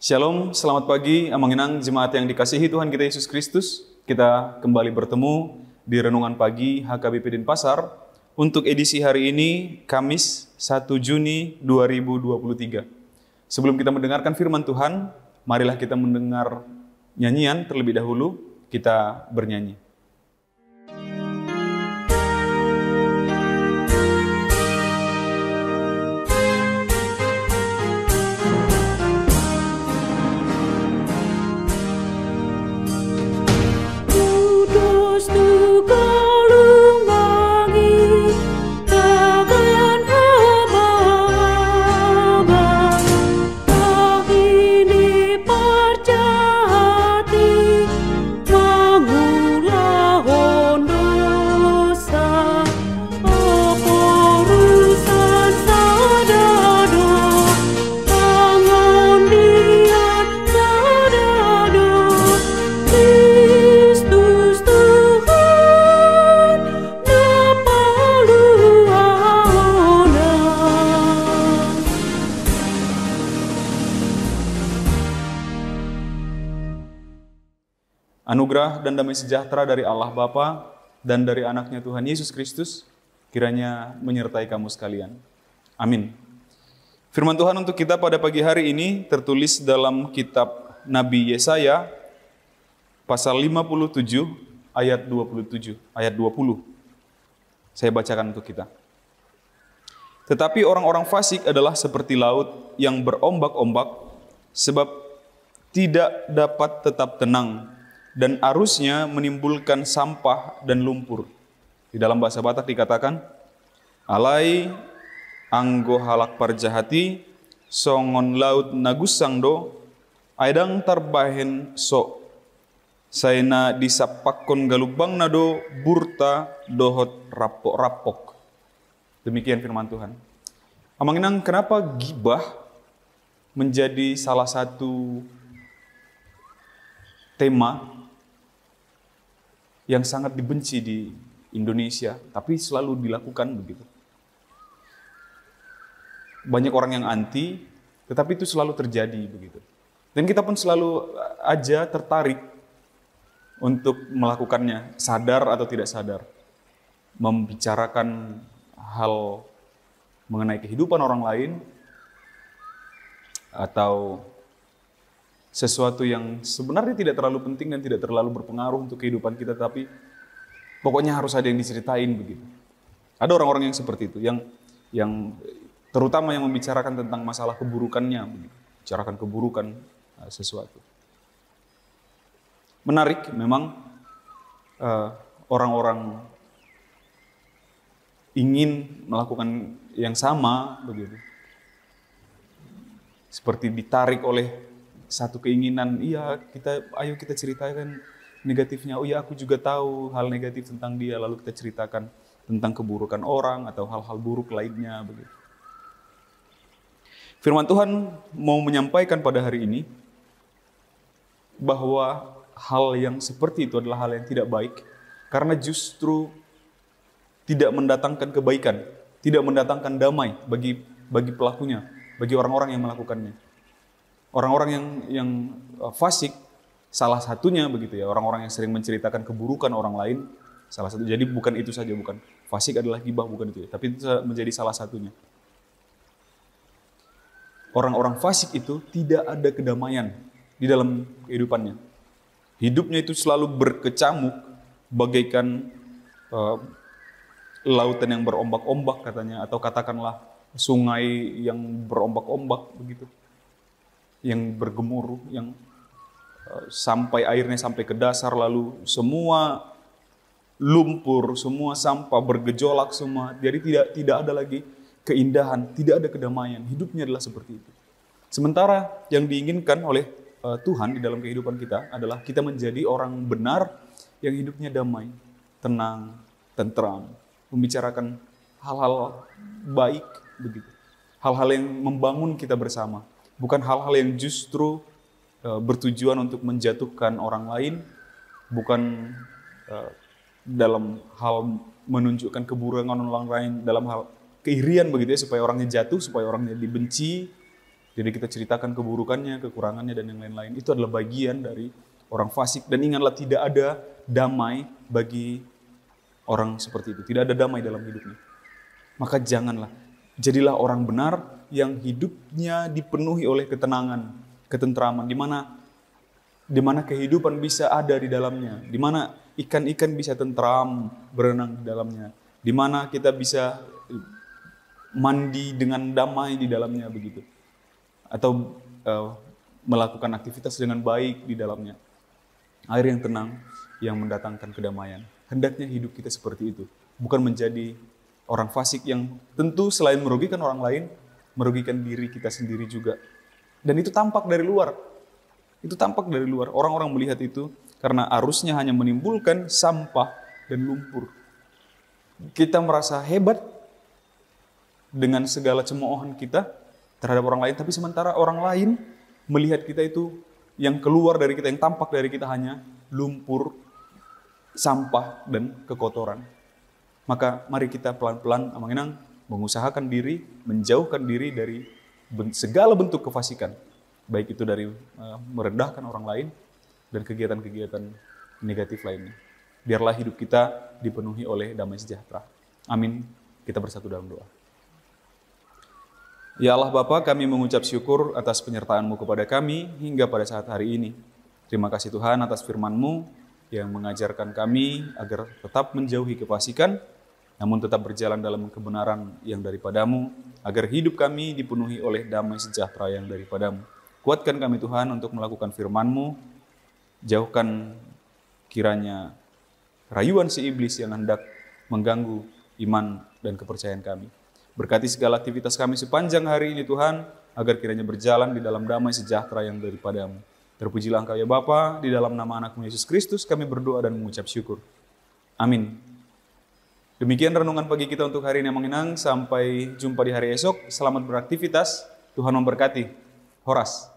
Shalom, selamat pagi, Amanginang jemaat yang dikasihi Tuhan kita Yesus Kristus. Kita kembali bertemu di Renungan Pagi HKBP Denpasar untuk edisi hari ini, Kamis 1 Juni 2023. Sebelum kita mendengarkan firman Tuhan, marilah kita mendengar nyanyian terlebih dahulu, kita bernyanyi. Anugerah dan damai sejahtera dari Allah Bapa dan dari anaknya Tuhan Yesus Kristus kiranya menyertai kamu sekalian. Amin. Firman Tuhan untuk kita pada pagi hari ini tertulis dalam kitab Nabi Yesaya pasal 57 ayat 27, ayat 20. Saya bacakan untuk kita. Tetapi orang-orang fasik adalah seperti laut yang berombak-ombak sebab tidak dapat tetap tenang, dan arusnya menimbulkan sampah dan lumpur. Di dalam bahasa Batak dikatakan, alai anggo halak parjahati, songon laut nagusangdo, aidang tarbahen so, saena disapakon galubang nado, burta dohot rapok-rapok. Demikian firman Tuhan. Amanginang, kenapa gibah menjadi salah satu tema yang sangat dibenci di Indonesia, tapi selalu dilakukan begitu. Banyak orang yang anti, tetapi itu selalu terjadi begitu. Dan kita pun selalu aja tertarik untuk melakukannya, sadar atau tidak sadar. Membicarakan hal mengenai kehidupan orang lain, atau sesuatu yang sebenarnya tidak terlalu penting dan tidak terlalu berpengaruh untuk kehidupan kita, tapi pokoknya harus ada yang diceritain begitu. Ada orang-orang yang seperti itu, yang terutama yang membicarakan tentang masalah keburukannya, begitu. Bicarakan keburukan sesuatu. Menarik memang orang-orang ingin melakukan yang sama begitu. Seperti ditarik oleh satu keinginan, ayo kita ceritakan negatifnya. Oh iya, aku juga tahu hal negatif tentang dia, lalu kita ceritakan tentang keburukan orang atau hal-hal buruk lainnya begitu. Firman Tuhan mau menyampaikan pada hari ini bahwa hal yang seperti itu adalah hal yang tidak baik, karena justru tidak mendatangkan kebaikan, tidak mendatangkan damai bagi pelakunya, bagi orang-orang yang melakukannya. Orang-orang yang fasik, salah satunya begitu ya, orang-orang yang sering menceritakan keburukan orang lain, salah satu. Jadi bukan itu saja, bukan fasik adalah gibah, bukan itu ya, tapi itu menjadi salah satunya. Orang-orang fasik itu tidak ada kedamaian di dalam kehidupannya. Hidupnya itu selalu berkecamuk bagaikan lautan yang berombak-ombak katanya, atau katakanlah sungai yang berombak-ombak begitu, yang bergemuruh, yang sampai airnya sampai ke dasar, lalu semua lumpur, semua sampah bergejolak semua. Jadi tidak ada lagi keindahan, tidak ada kedamaian. Hidupnya adalah seperti itu. Sementara yang diinginkan oleh Tuhan di dalam kehidupan kita adalah kita menjadi orang benar yang hidupnya damai, tenang, tentram, membicarakan hal-hal baik begitu. Hal-hal yang membangun kita bersama. Bukan hal-hal yang justru bertujuan untuk menjatuhkan orang lain, bukan dalam hal menunjukkan keburukan orang lain, dalam hal keirian begitu ya, supaya orangnya jatuh, supaya orangnya dibenci, Jadi kita ceritakan keburukannya, kekurangannya, dan yang lain-lain. Itu adalah bagian dari orang fasik. Dan ingatlah, tidak ada damai bagi orang seperti itu. Tidak ada damai dalam hidupnya. Maka janganlah. Jadilah orang benar yang hidupnya dipenuhi oleh ketenangan, ketentraman, di mana kehidupan bisa ada di dalamnya, di mana ikan-ikan bisa tentram berenang di dalamnya, di mana kita bisa mandi dengan damai di dalamnya begitu, atau melakukan aktivitas dengan baik di dalamnya. Air yang tenang yang mendatangkan kedamaian. Hendaknya hidup kita seperti itu, bukan menjadi orang fasik yang tentu selain merugikan orang lain, merugikan diri kita sendiri juga. Dan itu tampak dari luar. Itu tampak dari luar. Orang-orang melihat itu karena arusnya hanya menimbulkan sampah dan lumpur. Kita merasa hebat dengan segala cemoohan kita terhadap orang lain, tapi sementara orang lain melihat kita itu, yang keluar dari kita, yang tampak dari kita hanya lumpur, sampah, dan kekotoran. Maka mari kita pelan-pelan mengusahakan diri, menjauhkan diri dari segala bentuk kefasikan. Baik itu dari merendahkan orang lain dan kegiatan-kegiatan negatif lainnya. Biarlah hidup kita dipenuhi oleh damai sejahtera. Amin. Kita bersatu dalam doa. Ya Allah Bapa, kami mengucap syukur atas penyertaan-Mu kepada kami hingga pada saat hari ini. Terima kasih Tuhan atas firman-Mu yang mengajarkan kami agar tetap menjauhi kefasikan, namun tetap berjalan dalam kebenaran yang daripada-Mu, agar hidup kami dipenuhi oleh damai sejahtera yang daripada-Mu. Kuatkan kami Tuhan untuk melakukan firman-Mu, jauhkan kiranya rayuan si iblis yang hendak mengganggu iman dan kepercayaan kami. Berkati segala aktivitas kami sepanjang hari ini Tuhan, agar kiranya berjalan di dalam damai sejahtera yang daripada-Mu. Terpujilah Engkau ya Bapa, di dalam nama anak-Mu Yesus Kristus kami berdoa dan mengucap syukur. Amin. Demikian renungan pagi kita untuk hari ini Manginang. Sampai jumpa di hari esok. Selamat beraktivitas. Tuhan memberkati. Horas.